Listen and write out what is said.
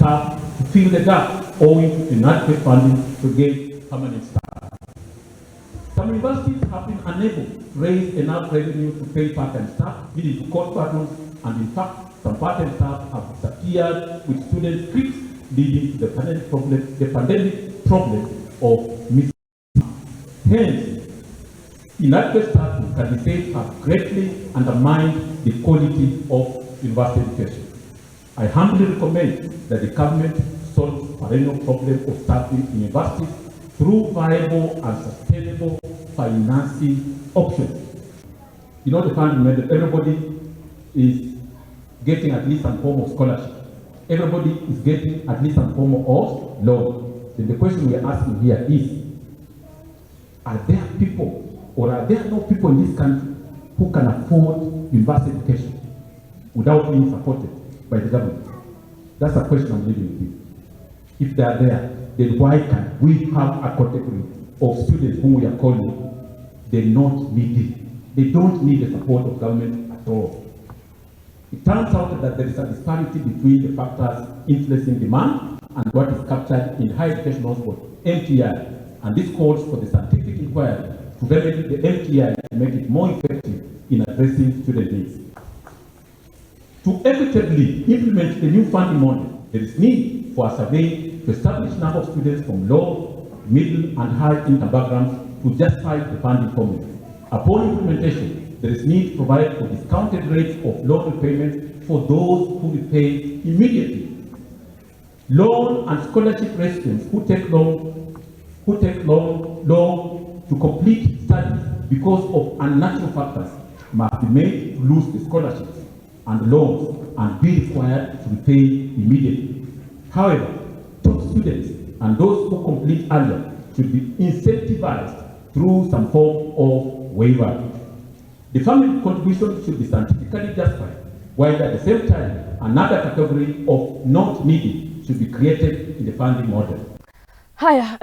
staff to fill the gap owing to inadequate funding to get permanent staff. Some universities have been unable to raise enough revenue to pay part-time staff, leading to cost burdens, and in fact, some part-time staff have disappeared with student trips, leading to the pandemic problem of missing. Hence, inadequate staff can be said have greatly undermined the quality of university education. I humbly recommend that the government solve the perennial problem of staffing in universities through viable and sustainable financing options. You know, the fund that everybody is getting at least some form of scholarship. Everybody is getting at least some form of loan. Then the question we are asking here is, are there people or are there no people in this country who can afford university education without being supported by the government? That's a question I'm leaving with you. If they are there, then why can't we have a category of students whom we are calling they're not needy? They don't need the support of government at all. It turns out that there is a disparity between the factors influencing demand and what is captured in higher education hotspot, MTI, and this calls for the scientific inquiry to remedy the MTI to make it more effective in addressing student needs. To effectively implement the new funding model, there is need for a survey to establish number of students from low, middle, and high income backgrounds to justify the funding formula. Upon implementation, there is need to provide for discounted rates of loan repayment for those who repay immediately. Loan and scholarship recipients who take loan to complete studies because of unnatural factors must be made to lose the scholarships and loans and be required to repay immediately. However, top students and those who complete earlier should be incentivized through some form of waiver. The family contribution should be scientifically justified, while at the same time, another category of not needy should be created in the funding model. Haya,